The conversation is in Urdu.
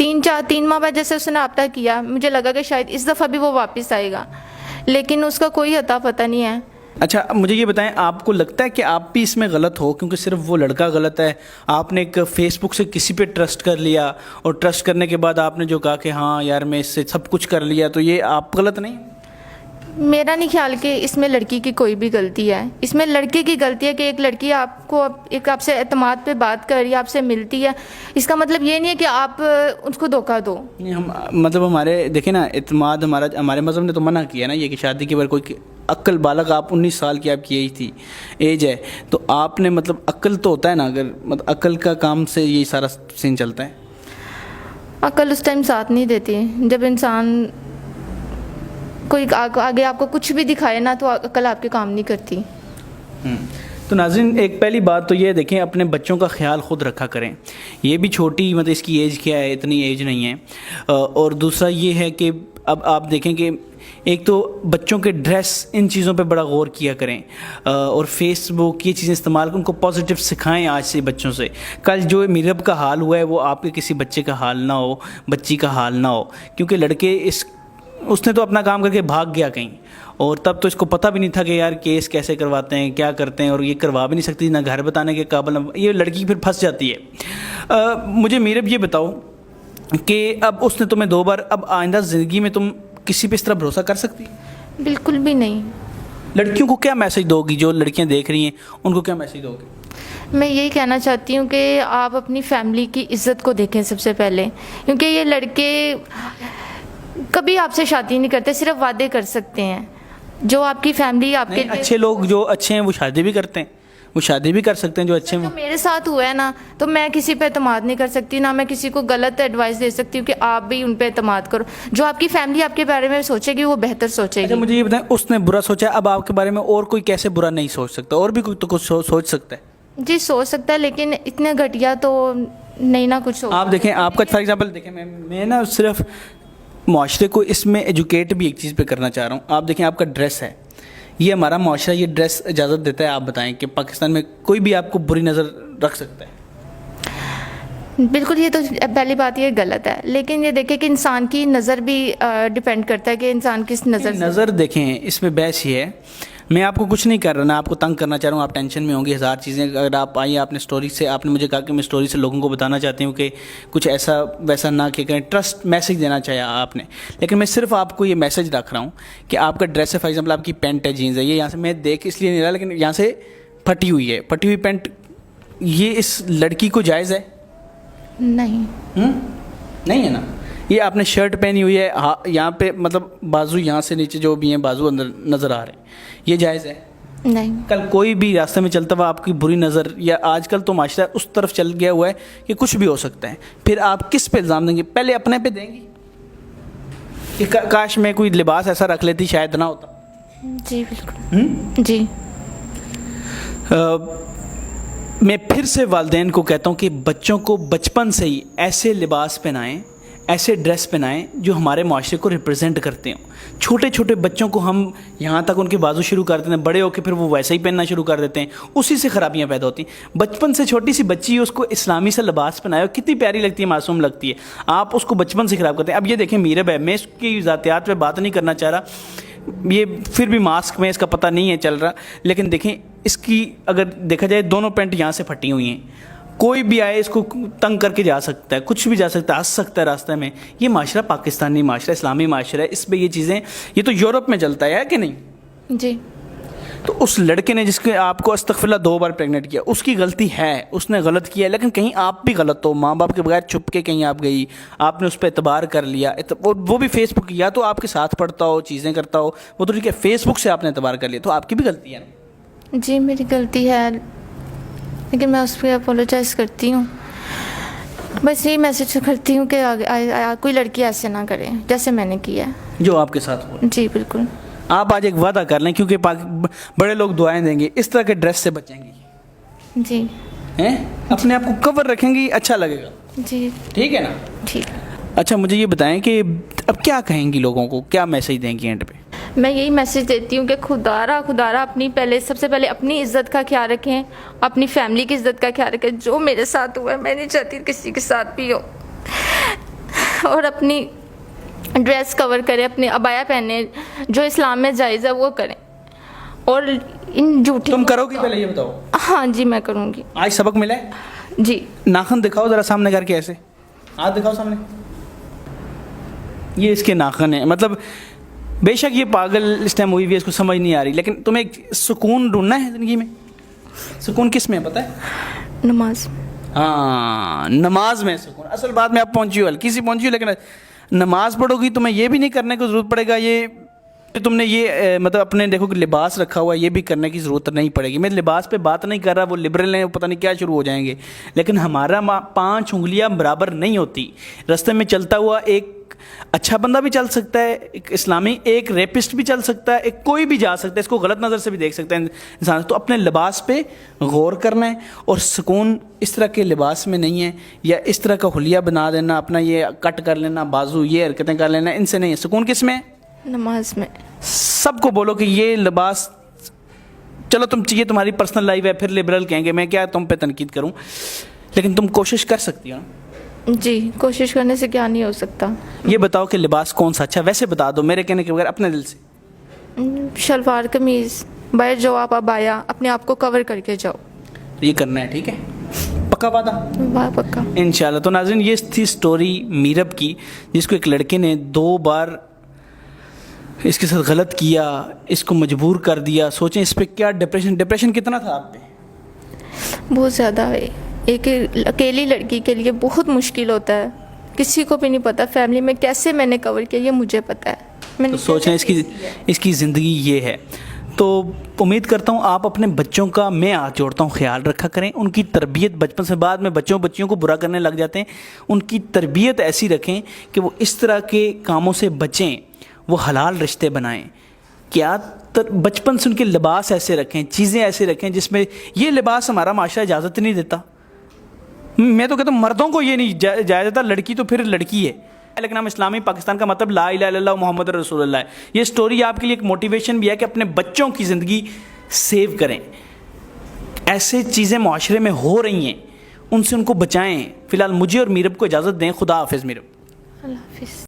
تین ماہ بعد جیسے اس نے رابطہ کیا, مجھے لگا کہ شاید اس دفعہ بھی وہ واپس آئے گا, لیکن اس کا کوئی اتا پتہ نہیں ہے. اچھا مجھے یہ بتائیں, آپ کو لگتا ہے کہ آپ بھی اس میں غلط ہو, کیونکہ صرف وہ لڑکا غلط ہے, آپ نے ایک فیس بک سے کسی پہ ٹرسٹ کر لیا, اور ٹرسٹ کرنے کے بعد آپ نے جو کہا کہ ہاں یار میں اس سے سب کچھ کر لیا, تو یہ آپ غلط نہیں؟ میرا نہیں خیال کہ اس میں لڑکی کی کوئی بھی غلطی ہے. اس میں لڑکے کی غلطی ہے کہ ایک لڑکی آپ کو آپ سے اعتماد پہ بات کر رہی ہے, آپ سے ملتی ہے, اس کا مطلب یہ نہیں ہے کہ آپ اس کو دھوکہ دو. نہیں, ہم مطلب ہمارے دیکھیں نا, اعتماد ہمارے مذہب نے تو منع کیا نا یہ کہ شادی کے بعد کوئی عقل بالغ, آپ 19 سال کی آپ کی ایج تھی, ایج ہے, تو آپ نے مطلب عقل تو ہوتا ہے نا, اگر مطلب عقل کا کام سے یہی سارا سین چلتا ہے. عقل اس ٹائم ساتھ نہیں دیتی. جب انسان کوئی آگے آپ کو کچھ بھی دکھائے نا, تو عقل آپ کے کام نہیں کرتی. تو ناظرین, ایک پہلی بات تو یہ دیکھیں, اپنے بچوں کا خیال خود رکھا کریں. یہ بھی چھوٹی, مطلب اس کی ایج کیا ہے, اتنی ایج نہیں ہے. اور دوسرا یہ ہے کہ اب آپ دیکھیں کہ ایک تو بچوں کے ڈریس, ان چیزوں پہ بڑا غور کیا کریں, اور فیس بک یہ چیزیں استعمال کریں, ان کو پازیٹیو سکھائیں آج سے بچوں سے. کل جو میرب کا حال ہوا ہے وہ آپ کے کسی بچے کا حال نہ ہو, بچی کا حال نہ ہو, کیونکہ لڑکے اس نے تو اپنا کام کر کے بھاگ گیا کہیں, اور تب تو اس کو پتہ بھی نہیں تھا کہ یار کیس کیسے کرواتے ہیں, کیا کرتے ہیں, اور یہ کروا بھی نہیں سکتی, نہ گھر بتانے کے قابل, یہ لڑکی پھر پھنس جاتی ہے. مجھے میرب یہ بتاؤ کہ اب اس نے تمہیں 2 بار, اب آئندہ زندگی میں تم کسی پہ اس طرح بھروسہ کر سکتی؟ بالکل بھی نہیں. لڑکیوں کو کیا میسج دو گی, جو لڑکیاں دیکھ رہی ہیں ان کو کیا میسج دو گی؟ میں یہی کہنا چاہتی ہوں کہ آپ اپنی فیملی کی عزت کو دیکھیں سب سے پہلے, کیونکہ یہ لڑکے کبھی آپ سے شادی نہیں کرتے, صرف وعدے کر سکتے ہیں. جو آپ کی فیملی آپ کے اچھے لوگ جو اچھے ہیں وہ شادی بھی کرتے ہیں, وہ شادی بھی کر سکتے ہیں جو اچھے ہیں. جو میرے ساتھ ہوا ہے نا, تو میں کسی پہ اعتماد نہیں کر سکتی, نہ میں کسی کو غلط ایڈوائس دے سکتی ہوں کہ آپ بھی ان پہ اعتماد کرو. جو آپ کی فیملی آپ کے بارے میں سوچے گی وہ بہتر سوچے اچھا گی. مجھے یہ بتائیں, اس نے برا سوچا, اب آپ کے بارے میں اور کوئی کیسے برا نہیں سوچ سکتا, اور بھی کوئی تو کچھ سوچ سکتا ہے. جی سوچ سکتا ہے, لیکن اتنے گھٹیا تو نہیں نا کچھ ہو. آپ دیکھیں, آپ کا فار ایگزامپل دیکھیں, میں نا صرف معاشرے کو اس میں ایجوکیٹ بھی ایک چیز پہ کرنا چاہ رہا ہوں. آپ دیکھیں, آپ کا ڈریس ہے, یہ ہمارا معاشرہ یہ ڈریس اجازت دیتا ہے. آپ بتائیں کہ پاکستان میں کوئی بھی آپ کو بری نظر رکھ سکتا ہے؟ بالکل, یہ تو پہلی بات یہ غلط ہے, لیکن یہ دیکھیں کہ انسان کی نظر بھی ڈیپینڈ کرتا ہے کہ انسان کس نظر دیکھیں, اس میں بحث یہ ہے. میں آپ کو کچھ نہیں کر رہا, نہ آپ کو تنگ کرنا چاہ رہا ہوں, آپ ٹینشن میں ہوں گے, 1000 چیزیں. اگر آپ آئیے, آپ نے اسٹوری سے, آپ نے مجھے کہا کہ میں اسٹوری سے لوگوں کو بتانا چاہتی ہوں کہ کچھ ایسا ویسا نہ کہ کریں, ٹرسٹ میسج دینا چاہیے آپ نے. لیکن میں صرف آپ کو یہ میسج رکھ رہا ہوں کہ آپ کا ڈریس ہے, فار ایگزامپل آپ کی پینٹ ہے, جینز ہے, یہ یہاں سے میں دیکھ اس لیے نہیں رہا, لیکن یہاں سے پھٹی ہوئی ہے, پھٹی ہوئی پینٹ, یہ اس لڑکی کو جائز ہے؟ نہیں. نہیں ہے نا. یہ آپ نے شرٹ پہنی ہوئی ہے, یہاں پہ مطلب بازو یہاں سے نیچے جو بھی ہیں بازو اندر نظر آ رہے ہیں, یہ جائز ہے؟ نہیں. کل کوئی بھی راستے میں چلتا ہوا آپ کی بری نظر, یا آج کل تو معاشرہ اس طرف چل گیا ہوا ہے کہ کچھ بھی ہو سکتا ہے, پھر آپ کس پہ الزام دیں گے؟ پہلے اپنے پہ دیں گی کہ کاش میں کوئی لباس ایسا رکھ لیتی شاید نہ ہوتا. جی بالکل. جی میں پھر سے والدین کو کہتا ہوں کہ بچوں کو بچپن سے ہی ایسے لباس پہنائیں, ایسے ڈریس پہنائیں جو ہمارے معاشرے کو ریپرزینٹ کرتے ہوں. چھوٹے چھوٹے بچوں کو ہم یہاں تک ان کے بازو شروع کر دیتے ہیں, بڑے ہو کے پھر وہ ویسا ہی پہننا شروع کر دیتے ہیں, اسی سے خرابیاں پیدا ہوتی ہیں. بچپن سے چھوٹی سی بچی ہے, اس کو اسلامی سے لباس پہنائے, کتنی پیاری لگتی ہے, معصوم لگتی ہے, آپ اس کو بچپن سے خراب کرتے ہیں. اب یہ دیکھیں میرب ہے, میں اس کی ذاتیات پہ بات نہیں کرنا چاہ رہا, یہ پھر بھی ماسک میں اس کا پتہ نہیں ہے چل رہا, لیکن دیکھیں اس کی اگر دیکھا جائے دونوں پینٹ یہاں سے پھٹی ہوئی ہیں, کوئی بھی آئے اس کو تنگ کر کے جا سکتا ہے, کچھ بھی جا سکتا ہے, ہنس سکتا ہے راستے میں. یہ معاشرہ پاکستانی معاشرہ, اسلامی معاشرہ ہے, اس پہ یہ چیزیں, یہ تو یورپ میں چلتا ہے کہ نہیں؟ جی. تو اس لڑکے نے جس کے آپ کو استغفراللہ 2 بار پریگنٹ کیا, اس کی غلطی ہے, اس نے غلط کیا, لیکن کہیں آپ بھی غلط ہو, ماں باپ کے بغیر چھپ کے کہیں آپ گئی, آپ نے اس پہ اعتبار کر لیا, وہ بھی فیس بک, یا تو آپ کے ساتھ پڑھتا ہو, چیزیں کرتا ہو, وہ تو ٹھیک ہے, فیس بک سے آپ نے اعتبار کر لیا, تو آپ کی بھی غلطی ہے نا. جی میری غلطی ہے, لیکن میں اس پہ اپولوجائز کرتی ہوں. بس یہی میسج کرتی ہوں کہ کوئی لڑکی ایسے نہ کرے جیسے میں نے کیا ہے, جو آپ کے ساتھ ہوا. جی بالکل. آپ آج ایک وعدہ کر لیں, کیونکہ بڑے لوگ دعائیں دیں گے, اس طرح کے ڈریس سے بچیں گی. جی. اپنے آپ کو کور رکھیں گی, اچھا لگے گا. جی ٹھیک ہے نا. ٹھیک. اچھا مجھے یہ بتائیں کہ اب کیا کہیں گی لوگوں کو, کیا میسج دیں گی اینڈ پہ؟ میں یہی میسج دیتی ہوں کہ خدارہ اپنی سب سے پہلے اپنی عزت کا خیال رکھیں, اپنی فیملی کی عزت کا خیال رکھیں. جو میرے ساتھ ہوا ہے میں نہیں چاہتی کسی کے ساتھ بھی ہو. اور اپنی ڈریس کور کریں, اپنی عبایا پہنیں, جو اسلام میں جائز ہے وہ کریں. اور ان جھوٹی تم کرو گی پہلے یہ بتاؤ؟ ہاں جی میں کروں گی. آج سبق ملا ہے؟ جی. ناخن دکھاؤ ذرا سامنے کر کے, ایسے ہاتھ دکھاؤ سامنے. یہ اس کے ناخن ہیں. مطلب بے شک یہ پاگل اس ٹائم ہوئی ہوئی ہے, اس کو سمجھ نہیں آ رہی, لیکن تمہیں ایک سکون ڈھونڈنا ہے زندگی میں. سکون کس میں ہے پتہ ہے؟ نماز. ہاں نماز میں سکون. اصل بات میں اب پہنچی ہو, ہلکی سی پہنچی ہو, لیکن نماز پڑھو گی تمہیں یہ بھی نہیں کرنے کو ضرورت پڑے گا, یہ تم نے یہ مطلب اپنے دیکھو کہ لباس رکھا ہوا ہے, یہ بھی کرنے کی ضرورت نہیں پڑے گی. میں لباس پہ بات نہیں کر رہا, وہ لبرل ہیں, وہ پتہ نہیں کیا شروع ہو جائیں گے, لیکن ہمارا 5 انگلیاں برابر نہیں ہوتی. رستے میں چلتا ہوا ایک اچھا بندہ بھی چل سکتا ہے, ایک اسلامی, ایک ریپسٹ بھی چل سکتا ہے, ایک کوئی بھی جا سکتا ہے, اس کو غلط نظر سے بھی دیکھ سکتا ہے انسان. تو اپنے لباس پہ غور کرنا ہے, اور سکون اس طرح کے لباس میں نہیں ہے, یا اس طرح کا حلیہ بنا دینا, اپنا یہ کٹ کر لینا بازو, یہ حرکتیں کر لینا, ان سے نہیں ہے. سکون کس میں ہے؟ نماز میں. سب کو بولو کہ یہ لباس, چلو تم یہ تمہاری پرسنل لائف ہے, پھر لبرل کہیں گے, میں کیا تم پہ تنقید کروں, لیکن تم کوشش کر سکتی ہو. جی کوشش کرنے سے کیا نہیں ہو سکتا. یہ بتاؤ کہ لباس کون سا اچھا, ویسے بتا دو میرے کہنے کے بغیر, اپنے دل سے. شلوار قمیض, باہر جاؤ آپ عبایا, اپنے آپ کو کور کر کے جاؤ. یہ کرنا ہے, ٹھیک ہے, پکا وعدہ؟ واہ پکا انشاءاللہ. تو ناظرین یہ تھی سٹوری میرب کی, جس کو ایک لڑکے نے 2 بار اس کے ساتھ غلط کیا, اس کو مجبور کر دیا. سوچیں اس پہ کیا ڈپریشن کتنا تھا آپ پہ؟ بہت زیادہ ہے. ایک اکیلی لڑکی کے لیے بہت مشکل ہوتا ہے, کسی کو بھی نہیں پتا فیملی میں کیسے میں نے کور کیا, یہ مجھے پتا ہے. تو سوچیں اس کی زندگی یہ ہے. تو امید کرتا ہوں آپ اپنے بچوں کا, میں ہاتھ جوڑتا ہوں, خیال رکھا کریں. ان کی تربیت بچپن سے, بعد میں بچیوں کو برا کرنے لگ جاتے ہیں. ان کی تربیت ایسی رکھیں کہ وہ اس طرح کے کاموں سے بچیں, وہ حلال رشتے بنائیں. کیا بچپن سے ان کے لباس ایسے رکھیں, چیزیں ایسے رکھیں جس میں یہ لباس ہمارا معاشرہ اجازت نہیں دیتا. میں تو کہتا ہوں مردوں کو یہ نہیں جائز دیتا, لڑکی تو پھر لڑکی ہے. لیکن ہم اسلامی پاکستان کا مطلب لا الہ الا اللہ محمد رسول اللہ ہے. یہ سٹوری آپ کے لیے ایک موٹیویشن بھی ہے کہ اپنے بچوں کی زندگی سیو کریں. ایسے چیزیں معاشرے میں ہو رہی ہیں, ان سے ان کو بچائیں. فی الحال مجھے اور میرب کو اجازت دیں. خدا حافظ میرب. اللہ حافظ.